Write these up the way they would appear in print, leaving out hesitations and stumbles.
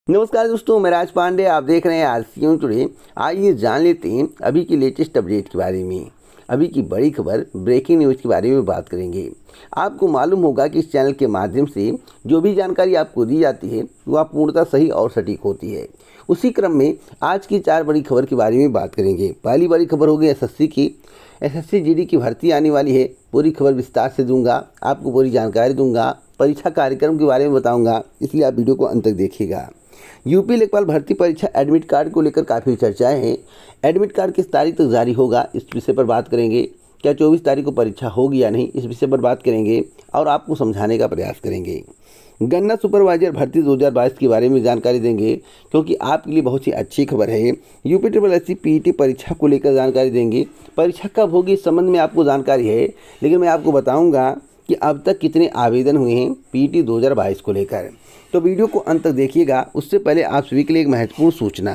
नमस्कार दोस्तों, मैं राज पांडे। आप देख रहे हैं आरसीएन टुडे। आइए जान लेते हैं अभी की लेटेस्ट अपडेट के बारे में। अभी की बड़ी खबर, ब्रेकिंग न्यूज़ के बारे में बात करेंगे। आपको मालूम होगा कि इस चैनल के माध्यम से जो भी जानकारी आपको दी जाती है वह पूर्णतः सही और सटीक होती है। उसी क्रम में आज की 4 बड़ी खबर के बारे में बात करेंगे। पहली बड़ी खबर होगी एसएससी की। एसएससी जीडी की भर्ती आने वाली है। पूरी खबर विस्तार से दूंगा, आपको पूरी जानकारी दूंगा, परीक्षा कार्यक्रम के बारे में बताऊंगा, इसलिए आप वीडियो को अंत तक देखिएगा। यूपी लेखपाल भर्ती परीक्षा एडमिट कार्ड को लेकर काफ़ी चर्चाएं हैं। एडमिट कार्ड किस तारीख तक जारी होगा, इस विषय पर बात करेंगे। क्या 24 तारीख को परीक्षा होगी या नहीं, इस विषय पर बात करेंगे और आपको समझाने का प्रयास करेंगे। गन्ना सुपरवाइजर भर्ती 2022 के बारे में जानकारी देंगे, क्योंकि आपके लिए बहुत ही अच्छी खबर है। यूपी SSC पीईटी परीक्षा को लेकर जानकारी देंगे। परीक्षा कब होगी इस संबंध में आपको जानकारी है, लेकिन मैं आपको बताऊंगा कि अब तक कितने आवेदन हुए हैं पीईटी 2022 को लेकर। तो वीडियो को अंत तक देखिएगा। उससे पहले आप सभी के लिए एक महत्वपूर्ण सूचना।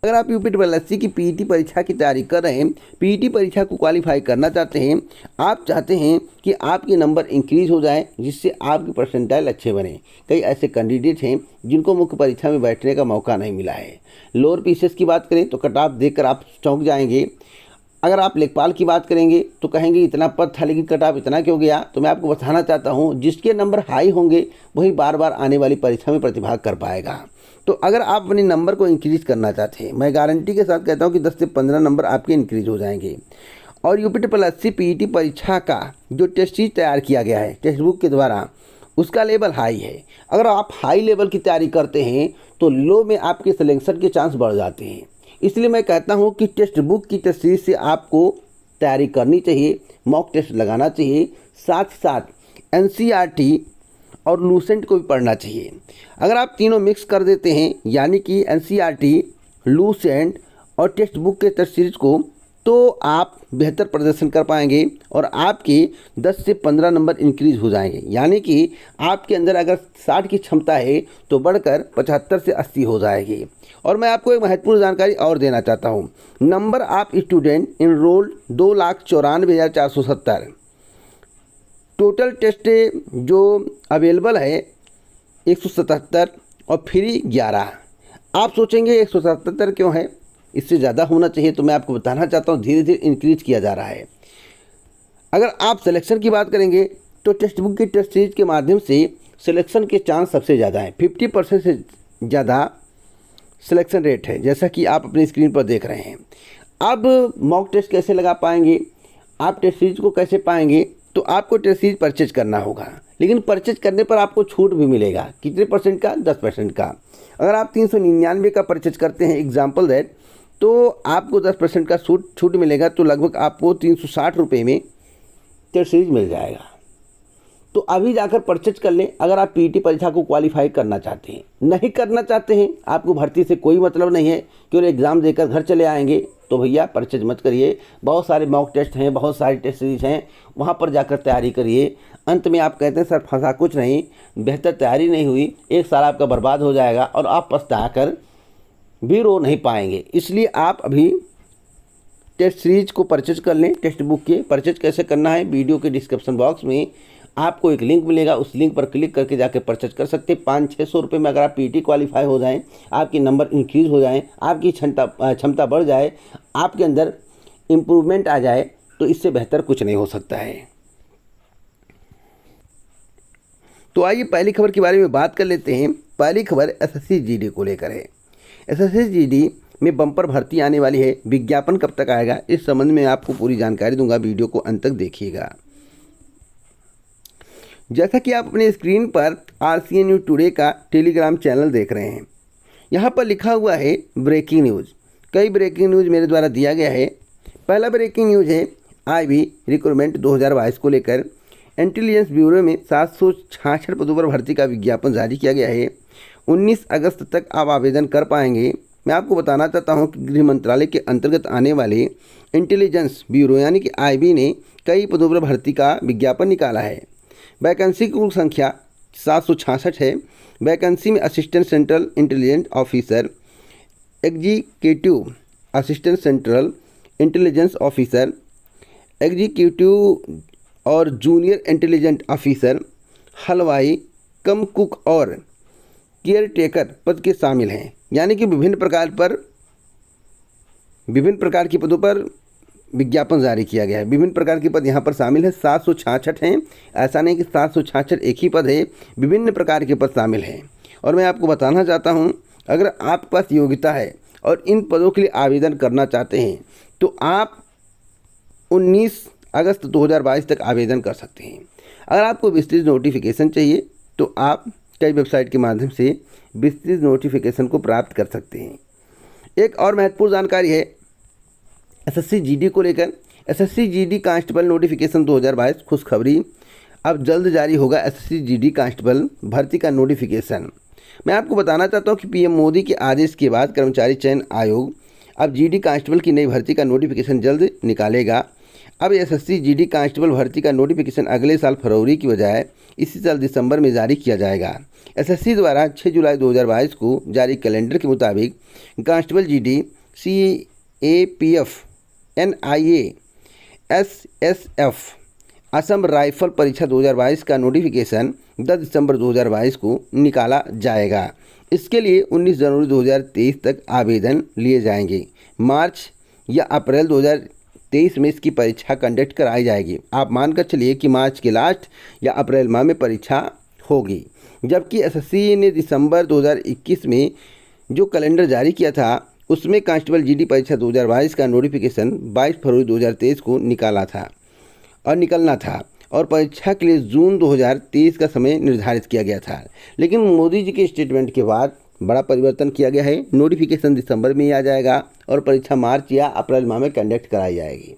अगर आप यूपी SSC की पीईटी परीक्षा की तैयारी कर रहे हैं, पीईटी परीक्षा को क्वालिफाई करना चाहते हैं, आप चाहते हैं कि आपके नंबर इंक्रीज हो जाए जिससे आपके परसेंटाइल अच्छे बने। कई ऐसे कैंडिडेट हैं जिनको मुख्य परीक्षा में बैठने का मौका नहीं मिला है। लोअर पीसीएस की बात करें तो कट ऑफ देखकर आप चौंक जाएंगे। अगर आप लेखपाल की बात करेंगे तो कहेंगे इतना पद था लेकिन कट ऑफ इतना क्यों गया। तो मैं आपको बताना चाहता हूं, जिसके नंबर हाई होंगे वही बार बार आने वाली परीक्षा में प्रतिभाग कर पाएगा। तो अगर आप अपने नंबर को इंक्रीज करना चाहते हैं, मैं गारंटी के साथ कहता हूं कि 10 से 15 नंबर आपके इंक्रीज हो जाएंगे। और यूपी SSC पीईटी परीक्षा का जो टेस्ट सीरीज तैयार किया गया है टेक्स्ट बुक के द्वारा, उसका लेवल हाई है। अगर आप हाई लेवल की तैयारी करते हैं तो लो में आपके सिलेक्शन के चांस बढ़ जाते हैं। इसलिए मैं कहता हूं कि टेक्स्ट बुक की टेस्ट सीरीज से आपको तैयारी करनी चाहिए, मॉक टेस्ट लगाना चाहिए, साथ ही साथ एनसीईआरटी और लूसेंट को भी पढ़ना चाहिए। अगर आप तीनों मिक्स कर देते हैं, यानी कि एनसीईआरटी, लूसेंट और टेक्स्ट बुक के टेस्ट सीरीज को, तो आप बेहतर प्रदर्शन कर पाएंगे और आपके 10 से 15 नंबर इंक्रीज हो जाएंगे। यानी कि आपके अंदर अगर 60 की क्षमता है तो बढ़कर 75 से 80 हो जाएगी। और मैं आपको एक महत्वपूर्ण जानकारी और देना चाहता हूं। Number of student enrolled 2,94,470। Total test जो अवेलेबल है 177 और फ्री 11। आप सोचेंगे 177 क्यों है, इससे ज़्यादा होना चाहिए। तो मैं आपको बताना चाहता हूँ धीरे धीरे इंक्रीज किया जा रहा है। अगर आप सिलेक्शन की बात करेंगे तो टेक्स्ट बुक की टेस्ट सीरीज के माध्यम से सिलेक्शन के चांस सबसे ज़्यादा हैं। 50% से ज़्यादा सिलेक्शन रेट है, जैसा कि आप अपनी स्क्रीन पर देख रहे हैं। अब मॉक टेस्ट कैसे लगा पाएंगे, आप टेस्ट सीरीज को कैसे पाएंगे, तो आपको टेस्ट सीरीज परचेज करना होगा। लेकिन परचेज करने पर आपको छूट भी मिलेगा। कितने परसेंट का? 10% का। अगर आप 399 का परचेज करते हैं एग्जाम्पल दैट, तो आपको 10% का छूट मिलेगा। तो लगभग आपको 360 रुपये में टेस्ट सीरीज मिल जाएगा। तो अभी जाकर परचेज कर लें अगर आप पीईटी परीक्षा को क्वालिफाई करना चाहते हैं। नहीं करना चाहते हैं, आपको भर्ती से कोई मतलब नहीं है, केवल एग्ज़ाम देकर घर चले आएंगे, तो भैया परचेज मत करिए। बहुत सारे मॉक टेस्ट हैं, बहुत सारी टेस्ट सीरीज हैं, वहाँ पर जाकर तैयारी करिए। अंत में आप कहते हैं सर फंसा कुछ नहीं, बेहतर तैयारी नहीं हुई, एक साल आपका बर्बाद हो जाएगा और आप पछता कर भी रो नहीं पाएंगे। इसलिए आप अभी टेस्ट सीरीज को परचेज कर लें। टेक्स्ट बुक के परचेज कैसे करना है, वीडियो के डिस्क्रिप्शन बॉक्स में आपको एक लिंक मिलेगा, उस लिंक पर क्लिक करके जाकर परचेज कर सकते हैं। 500-600 रुपये में अगर आप पीईटी क्वालिफाई हो जाएं, आपके नंबर इंक्रीज हो जाएं, आपकी क्षमता बढ़ जाए, आपके अंदर इम्प्रूवमेंट आ जाए, तो इससे बेहतर कुछ नहीं हो सकता है। तो आइए पहली खबर के बारे में बात कर लेते हैं। पहली खबर एसएससी जीडी को लेकर है। एसएससी जीडी में बम्पर भर्ती आने वाली है। विज्ञापन कब तक आएगा, इस संबंध में आपको पूरी जानकारी दूंगा, वीडियो को अंत तक देखिएगा। जैसा कि आप अपने स्क्रीन पर आरसीएन न्यूज़ टुडे का टेलीग्राम चैनल देख रहे हैं, यहाँ पर लिखा हुआ है ब्रेकिंग न्यूज़। कई ब्रेकिंग न्यूज़ मेरे द्वारा दिया गया है। पहला ब्रेकिंग न्यूज़ है आईबी रिक्रूटमेंट 2022 को लेकर इंटेलिजेंस ब्यूरो में 766 पदों पर भर्ती का विज्ञापन जारी किया गया है। 19 अगस्त तक आप आवेदन कर पाएंगे। मैं आपको बताना चाहता हूं कि गृह मंत्रालय के अंतर्गत आने वाले इंटेलिजेंस ब्यूरो यानी कि आईबी ने कई पदों पर भर्ती का विज्ञापन निकाला है। वैकेंसी की कुल संख्या 766 है। वैकेंसी में assistant central intelligence officer, executive assistant central intelligence officer, executive और जूनियर इंटेलिजेंस ऑफिसर, हलवाई कम कुक और केयर टेकर पद के शामिल हैं, यानी कि विभिन्न प्रकार के पदों पर विज्ञापन जारी किया गया है। विभिन्न प्रकार के पद यहाँ पर शामिल है, 766 हैं। ऐसा नहीं कि 766 एक ही पद है, विभिन्न प्रकार के पद शामिल हैं। और मैं आपको बताना चाहता हूँ, अगर आपके पास योग्यता है और इन पदों के लिए आवेदन करना चाहते हैं तो आप 19 अगस्त 2022 तक आवेदन कर सकते हैं। अगर आपको विस्तृत नोटिफिकेशन चाहिए तो आप कई वेबसाइट के माध्यम से विस्तृत नोटिफिकेशन को प्राप्त कर सकते हैं। एक और महत्वपूर्ण जानकारी है एसएससी जीडी को लेकर। एसएससी जीडी कांस्टेबल नोटिफिकेशन 2022 खुशखबरी, अब जल्द जारी होगा एसएससी जीडी कांस्टेबल भर्ती का नोटिफिकेशन। मैं आपको बताना चाहता हूं कि पीएम मोदी के आदेश के बाद कर्मचारी चयन आयोग अब जीडी कांस्टेबल की नई भर्ती का नोटिफिकेशन जल्द निकालेगा। अब एसएससी जीडी कांस्टेबल भर्ती का नोटिफिकेशन अगले साल फरवरी की बजाय इसी साल दिसंबर में जारी किया जाएगा। एसएससी द्वारा 6 जुलाई 2022 को जारी कैलेंडर के मुताबिक constable GD, CAPF, NIA, SSF, Assam rifle परीक्षा 2022 का नोटिफिकेशन 10 दिसंबर 2022 को निकाला जाएगा। इसके लिए 19 जनवरी 2023 तक आवेदन लिए जाएंगे। मार्च या अप्रैल 2023 में इसकी परीक्षा कंडक्ट कराई जाएगी। आप मानकर चलिए कि मार्च के लास्ट या अप्रैल माह में परीक्षा होगी। जबकि एसएससी ने दिसंबर 2021 में जो कैलेंडर जारी किया था उसमें कांस्टेबल जीडी परीक्षा 2022 का नोटिफिकेशन 22 फरवरी 2023 को निकलना था और परीक्षा के लिए जून 2023 का समय निर्धारित किया गया था। लेकिन मोदी जी के स्टेटमेंट के बाद बड़ा परिवर्तन किया गया है। नोटिफिकेशन दिसंबर में ही आ जाएगा और परीक्षा मार्च या अप्रैल माह में कंडक्ट कराई जाएगी।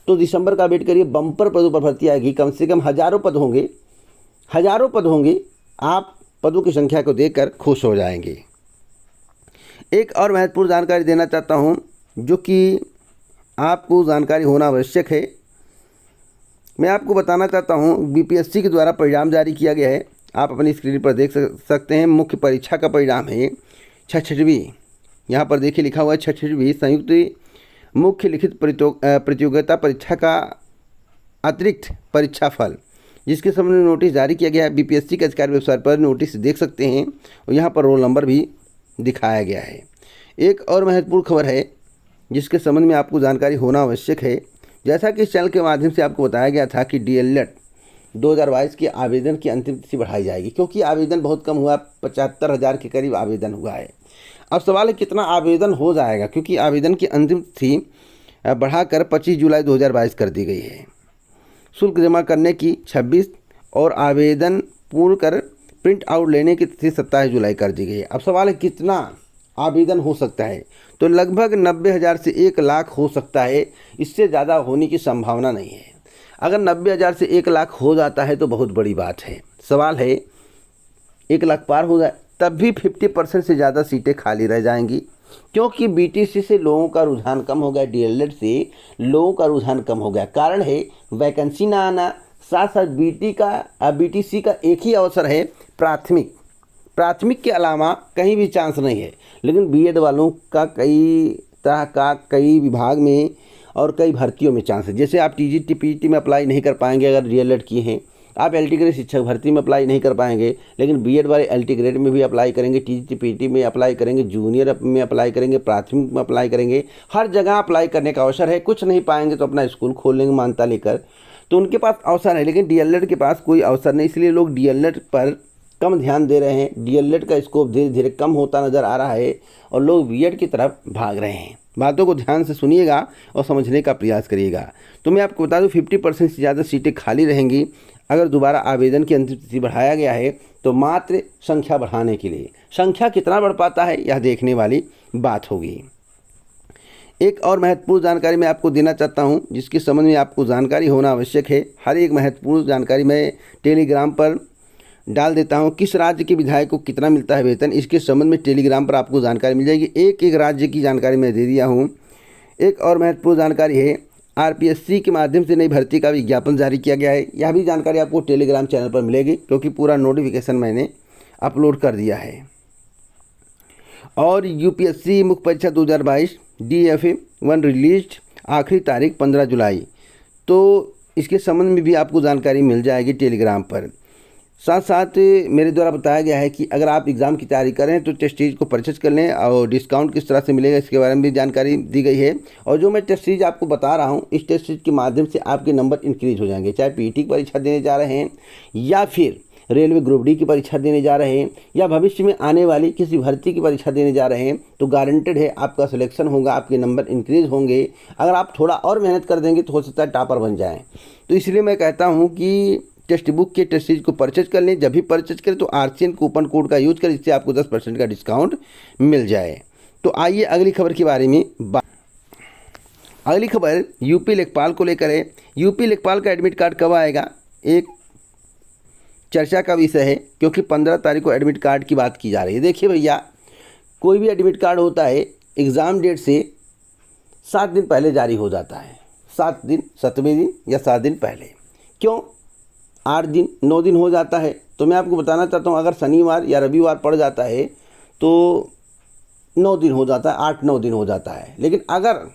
तो दिसंबर का वेट करिए, बम्पर पदों पर भर्ती आएगी। कम से कम हजारों पद होंगे। आप पदों की संख्या को देखकर खुश हो जाएंगे। एक और महत्वपूर्ण जानकारी देना चाहता हूं, जो कि आपको जानकारी होना आवश्यक है। मैं आपको बताना चाहता हूं, बीपीएससी के द्वारा परिणाम जारी किया गया है। आप अपनी स्क्रीन पर देख सकते हैं। मुख्य परीक्षा का परिणाम है 66वीं, यहाँ पर देखिए लिखा हुआ है 66वीं संयुक्त मुख्य लिखित प्रतियोगिता परीक्षा का अतिरिक्त परीक्षा फल, जिसके संबंध में नोटिस जारी किया गया है। बीपीएससी के अधिकारी वेबसाइट पर नोटिस देख सकते हैं और यहाँ पर रोल नंबर भी दिखाया गया है। एक और महत्वपूर्ण खबर है जिसके संबंध में आपको जानकारी होना आवश्यक है। जैसा कि इस चैनल के माध्यम से आपको बताया गया था कि डीएलएड 2022 के आवेदन की अंतिम तिथि बढ़ाई जाएगी, क्योंकि आवेदन बहुत कम हुआ, 75,000 के करीब आवेदन हुआ है। अब सवाल है कितना आवेदन हो जाएगा, क्योंकि आवेदन की अंतिम तिथि बढ़ाकर 25 जुलाई 2022 कर दी गई है। शुल्क जमा करने की 26 और आवेदन पूर्ण कर प्रिंट आउट लेने की तिथि 27 जुलाई कर दी गई है। अब सवाल है कितना आवेदन हो सकता है, तो लगभग 90,000 से 1 लाख हो सकता है। इससे ज़्यादा होने की संभावना नहीं है। अगर 90,000 से 1 लाख हो जाता है तो बहुत बड़ी बात है। सवाल है 1 लाख पार हो जाए तब भी 50% से ज़्यादा सीटें खाली रह जाएंगी, क्योंकि बीटीसी से लोगों का रुझान कम हो गया, डीएलएड से लोगों का रुझान कम हो गया। कारण है वैकेंसी ना आना, साथ साथ बीटीसी का एक ही अवसर है प्राथमिक के अलावा कहीं भी चांस नहीं है। लेकिन बीएड वालों का कई तरह का कई विभाग में और कई भर्तियों में चांस है। जैसे आप टीजीटी पीटी में अप्लाई नहीं कर पाएंगे अगर डीएलएड किए हैं, आप एलटी ग्रेड शिक्षक भर्ती में अप्लाई नहीं कर पाएंगे, लेकिन बीएड वाले एलटी ग्रेड में भी अप्लाई करेंगे, टीजीटी पीटी में अप्लाई करेंगे, जूनियर में अप्लाई करेंगे, प्राथमिक में अप्लाई करेंगे। हर जगह अप्लाई करने का अवसर है। कुछ नहीं पाएंगे तो अपना स्कूल खोल लेंगे मान्यता लेकर, तो उनके पास अवसर है। लेकिन डीएलएड के पास कोई अवसर नहीं, इसलिए लोग डीएलएड पर कम ध्यान दे रहे हैं। डीएलएड का स्कोप धीरे धीरे कम होता नज़र आ रहा है और लोग बीएड की तरफ भाग रहे हैं। बातों को ध्यान से सुनिएगा और समझने का प्रयास करिएगा। तो मैं आपको बता दूं 50% से ज़्यादा सीटें खाली रहेंगी। अगर दोबारा आवेदन की अंतिम तिथि बढ़ाया गया है तो मात्र संख्या बढ़ाने के लिए। संख्या कितना बढ़ पाता है यह देखने वाली बात होगी। एक और महत्वपूर्ण जानकारी मैं आपको देना चाहता हूं, जिसके संबंध में आपको जानकारी होना आवश्यक है। हर एक महत्वपूर्ण जानकारी मैं टेलीग्राम पर डाल देता हूं। किस राज्य के विधायक को कितना मिलता है वेतन, इसके संबंध में टेलीग्राम पर आपको जानकारी मिल जाएगी। एक एक राज्य की जानकारी मैं दे दिया हूं। एक और महत्वपूर्ण जानकारी है, आरपीएससी के माध्यम से नई भर्ती का विज्ञापन जारी किया गया है। यह भी जानकारी आपको टेलीग्राम चैनल पर मिलेगी, क्योंकि पूरा नोटिफिकेशन मैंने अपलोड कर दिया है। और यूपीएससी मुख्य परीक्षा 2022 DFA 1 रिलीज, आखिरी तारीख 15 जुलाई। तो इसके संबंध में भी आपको जानकारी मिल जाएगी टेलीग्राम पर। साथ साथ मेरे द्वारा बताया गया है कि अगर आप एग्ज़ाम की तैयारी करें तो टेस्ट सीरीज को परचेज कर लें और डिस्काउंट किस तरह से मिलेगा इसके बारे में भी जानकारी दी गई है। और जो मैं टेस्ट सीरीज आपको बता रहा हूँ, इस टेस्ट सीरीज के माध्यम से आपके नंबर इंक्रीज हो जाएंगे, चाहे पीईटी की परीक्षा देने जा रहे हैं या फिर रेलवे ग्रुप डी की परीक्षा देने जा रहे हैं या भविष्य में आने वाली किसी भर्ती की परीक्षा देने जा रहे हैं, तो गारंटेड है आपका सिलेक्शन होगा, आपके नंबर इंक्रीज होंगे। अगर आप थोड़ा और मेहनत कर देंगे तो हो सकता है टॉपर बन जाएँ। तो इसलिए मैं कहता हूँ कि टेक्स्ट बुक के टेस्ट सीरीज को परचेज कर लें। जब भी परचेज करें तो आरसीएन कूपन कोड का यूज करें, इससे आपको 10% का डिस्काउंट मिल जाए। तो आइए अगली खबर के बारे में अगली खबर यूपी लेखपाल को लेकर है। यूपी लेखपाल का एडमिट कार्ड कब आएगा, एक चर्चा का विषय है, क्योंकि 15 तारीख को एडमिट कार्ड की बात की जा रही है। देखिए भैया, कोई भी एडमिट कार्ड होता है एग्ज़ाम डेट से 7 दिन पहले जारी हो जाता है, 7 दिन, 7वें दिन या 7 दिन पहले। क्यों 8 दिन 9 दिन हो जाता है? तो मैं आपको बताना चाहता हूँ, अगर शनिवार या रविवार पड़ जाता है तो 9 दिन हो जाता है, 8-9 दिन हो जाता है। लेकिन अगर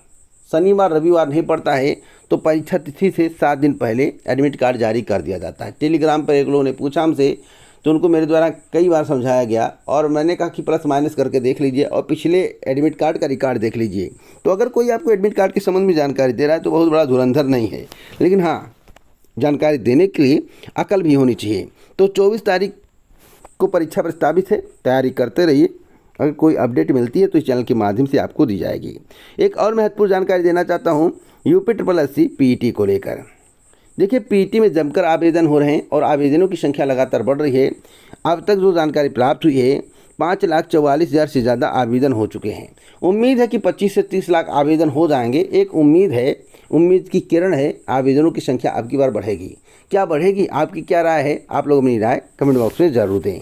शनिवार रविवार नहीं पड़ता है तो परीक्षा तिथि से 7 दिन पहले एडमिट कार्ड जारी कर दिया जाता है। टेलीग्राम पर एक लोगों ने पूछा हमसे, तो उनको मेरे द्वारा कई बार समझाया गया और मैंने कहा कि प्लस माइनस करके देख लीजिए और पिछले एडमिट कार्ड का रिकॉर्ड देख लीजिए। तो अगर कोई आपको एडमिट कार्ड के संबंध में जानकारी दे रहा है तो बहुत बड़ा धुरंधर नहीं है, लेकिन हाँ, जानकारी देने के लिए अकल भी होनी चाहिए। तो 24 तारीख को परीक्षा प्रस्तावित है, तैयारी करते रहिए। अगर कोई अपडेट मिलती है तो इस चैनल के माध्यम से आपको दी जाएगी। एक और महत्वपूर्ण जानकारी देना चाहता हूँ यूपी SSSC पीईटी को लेकर। देखिए, पीईटी में जमकर आवेदन हो रहे हैं और आवेदनों की संख्या लगातार बढ़ रही है। अब तक जो जानकारी प्राप्त हुई है, 5,44,000 से ज़्यादा आवेदन हो चुके हैं। उम्मीद है कि 25 से 30 लाख आवेदन हो जाएंगे। एक उम्मीद है, उम्मीद की किरण है, आवेदनों की संख्या अब की बार बढ़ेगी। क्या बढ़ेगी, आपकी क्या राय है? आप लोग अपनी राय कमेंट बॉक्स में ज़रूर दें।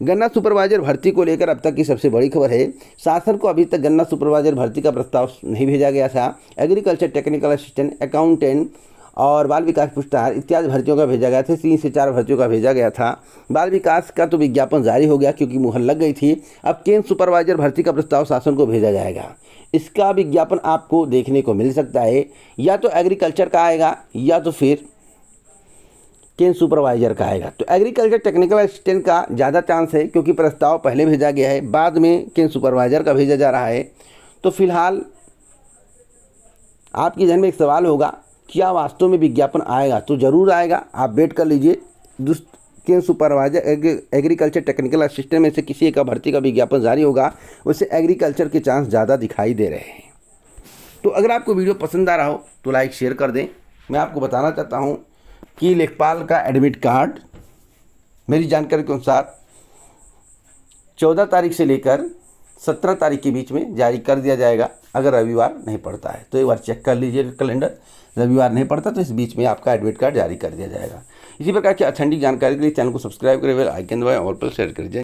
गन्ना सुपरवाइजर भर्ती को लेकर अब तक की सबसे बड़ी खबर है। शासन को अभी तक गन्ना सुपरवाइजर भर्ती का प्रस्ताव नहीं भेजा गया था। एग्रीकल्चर टेक्निकल असिस्टेंट, अकाउंटेंट और बाल विकास पुरस्कार इत्यादि भर्तियों का भेजा गया था। 3 से 4 भर्तियों का भेजा गया था। बाल विकास का तो विज्ञापन जारी हो गया क्योंकि मुहर लग गई थी। अब केंद्र सुपरवाइजर भर्ती का प्रस्ताव शासन को भेजा जाएगा। इसका विज्ञापन आपको देखने को मिल सकता है, या तो एग्रीकल्चर का आएगा या तो फिर केंद्र सुपरवाइजर का आएगा। तो एग्रीकल्चर टेक्निकल असिस्टेंट का ज़्यादा चांस है क्योंकि प्रस्ताव पहले भेजा गया है, बाद में केंद्र सुपरवाइजर का भेजा जा रहा है। तो फिलहाल आपके जहन में एक सवाल होगा, क्या वास्तव में विज्ञापन आएगा? तो ज़रूर आएगा, आप वेट कर लीजिए। केंद्र सुपरवाइजर एग्रीकल्चर टेक्निकल असिस्टेंट में से किसी एक का भर्ती का विज्ञापन जारी होगा, उससे एग्रीकल्चर के चांस ज़्यादा दिखाई दे रहे हैं। तो अगर आपको वीडियो पसंद आ रहा हो तो लाइक शेयर कर दें। मैं आपको बताना चाहता हूं कि लेखपाल का एडमिट कार्ड मेरी जानकारी के अनुसार 14 तारीख से लेकर 17 तारीख के बीच में जारी कर दिया जाएगा, अगर रविवार नहीं पड़ता है। तो एक बार चेक कर लीजिए कैलेंडर, रविवार नहीं पड़ता तो इस बीच में आपका एडमिट कार्ड जारी कर दिया जाएगा। इसी प्रकार की अथेंटिक जानकारी के लिए चैनल को सब्सक्राइब करें, बेल आइकन दबाएं और पर शेयर करिए।